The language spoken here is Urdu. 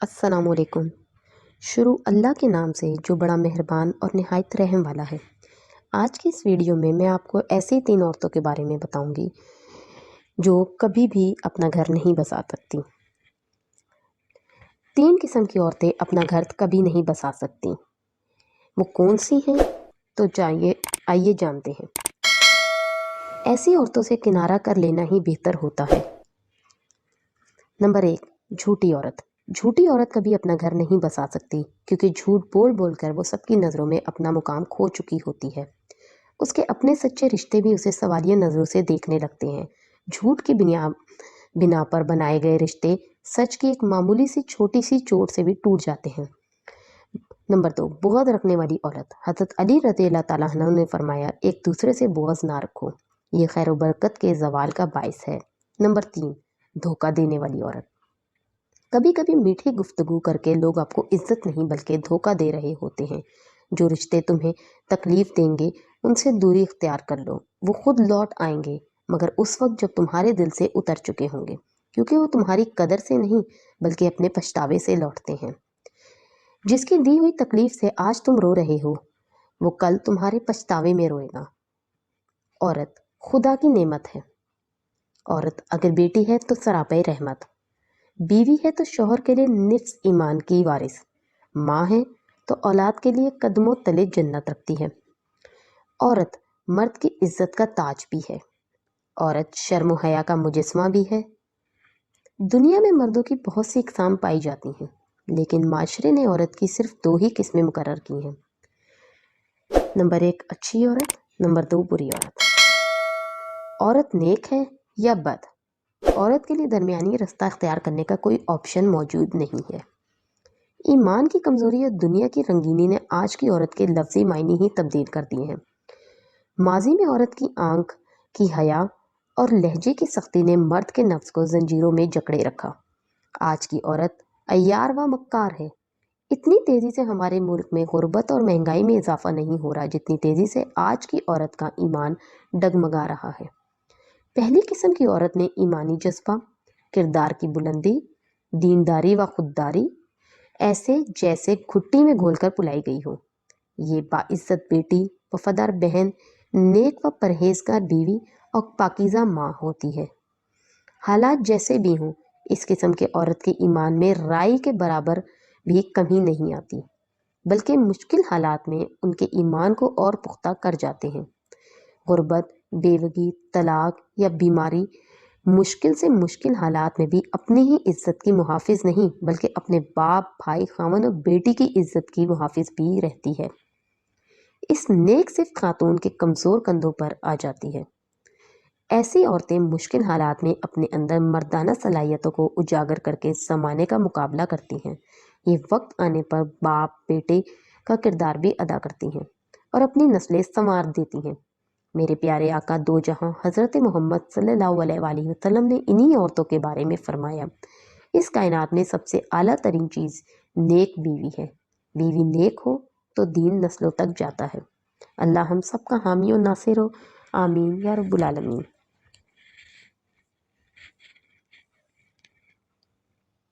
السلام علیکم۔ شروع اللہ کے نام سے جو بڑا مہربان اور نہایت رحم والا ہے۔ آج کی اس ویڈیو میں آپ کو ایسی 3 عورتوں کے بارے میں بتاؤں گی جو کبھی بھی اپنا گھر نہیں بسا سکتی۔ 3 قسم کی عورتیں اپنا گھر کبھی نہیں بسا سکتی۔ وہ کون سی ہیں؟ تو آئیے جانتے ہیں۔ ایسی عورتوں سے کنارہ کر لینا ہی بہتر ہوتا ہے۔ نمبر 1، جھوٹی عورت۔ جھوٹی عورت کبھی اپنا گھر نہیں بسا سکتی کیونکہ جھوٹ بول بول کر وہ سب کی نظروں میں اپنا مقام کھو چکی ہوتی ہے۔ اس کے اپنے سچے رشتے بھی اسے سوالیہ نظروں سے دیکھنے لگتے ہیں۔ جھوٹ کی بنا پر بنائے گئے رشتے سچ کی ایک معمولی سی چھوٹی سی چوٹ سے بھی ٹوٹ جاتے ہیں۔ نمبر 2، بغض رکھنے والی عورت۔ حضرت علی رضی اللہ تعالیٰ عنہ نے فرمایا، ایک دوسرے سے بغض نہ رکھو، یہ خیر و برکت کے زوال کا باعث ہے۔ نمبر 3، دھوکہ دینے والی عورت۔ کبھی کبھی میٹھی گفتگو کر کے لوگ آپ کو عزت نہیں بلکہ دھوکہ دے رہے ہوتے ہیں۔ جو رشتے تمہیں تکلیف دیں گے ان سے دوری اختیار کر لو، وہ خود لوٹ آئیں گے مگر اس وقت جب تمہارے دل سے اتر چکے ہوں گے، کیونکہ وہ تمہاری قدر سے نہیں بلکہ اپنے پچھتاوے سے لوٹتے ہیں۔ جس کی دی ہوئی تکلیف سے آج تم رو رہے ہو وہ کل تمہارے پچھتاوے میں روئے گا۔ عورت خدا کی نعمت ہے۔ عورت اگر بیٹی ہے تو سراپے رحمت، بیوی ہے تو شوہر کے لیے نصف ایمان کی وارث، ماں ہے تو اولاد کے لیے قدموں تلے جنت رکھتی ہے۔ عورت مرد کی عزت کا تاج بھی ہے۔ عورت شرم و حیا کا مجسمہ بھی ہے۔ دنیا میں مردوں کی بہت سی اقسام پائی جاتی ہیں لیکن معاشرے نے عورت کی صرف 2 ہی قسمیں مقرر کی ہیں۔ نمبر 1، اچھی عورت۔ نمبر 2، بری عورت۔ عورت نیک ہے یا بد؟ عورت کے لیے درمیانی رستہ اختیار کرنے کا کوئی آپشن موجود نہیں ہے۔ ایمان کی کمزوری اور دنیا کی رنگینی نے آج کی عورت کے لفظی معنی ہی تبدیل کر دیے ہیں۔ ماضی میں عورت کی آنکھ کی حیا اور لہجے کی سختی نے مرد کے نفس کو زنجیروں میں جکڑے رکھا۔ آج کی عورت عیار و مکار ہے۔ اتنی تیزی سے ہمارے ملک میں غربت اور مہنگائی میں اضافہ نہیں ہو رہا جتنی تیزی سے آج کی عورت کا ایمان ڈگمگا رہا ہے۔ پہلی قسم کی عورت میں ایمانی جذبہ، کردار کی بلندی، دینداری و خودداری ایسے جیسے گھٹی میں گھول کر پلائی گئی ہو۔ یہ باعزت بیٹی، وفادار بہن، نیک و پرہیزگار بیوی اور پاکیزہ ماں ہوتی ہے۔ حالات جیسے بھی ہوں، اس قسم کے عورت کے ایمان میں رائی کے برابر بھی کمی نہیں آتی، بلکہ مشکل حالات میں ان کے ایمان کو اور پختہ کر جاتے ہیں۔ غربت، بیوگی، طلاق یا بیماری، مشکل سے مشکل حالات میں بھی اپنی ہی عزت کی محافظ نہیں بلکہ اپنے باپ، بھائی، خاوند اور بیٹی کی عزت کی محافظ بھی رہتی ہے۔ اس نیک صفت خاتون کے کمزور کندھوں پر آ جاتی ہے۔ ایسی عورتیں مشکل حالات میں اپنے اندر مردانہ صلاحیتوں کو اجاگر کر کے زمانے کا مقابلہ کرتی ہیں۔ یہ وقت آنے پر باپ بیٹے کا کردار بھی ادا کرتی ہیں اور اپنی نسلیں سنوار دیتی ہیں۔ میرے پیارے آقا دو جہاں حضرت محمد صلی اللہ علیہ وآلہ وسلم نے انہی عورتوں کے بارے میں فرمایا، اس کائنات میں سب سے اعلیٰ ترین چیز نیک بیوی ہے۔ بیوی نیک ہو تو دین نسلوں تک جاتا ہے۔ اللہ ہم سب کا حامی و ناصر ہو، آمین یا رب العالمین۔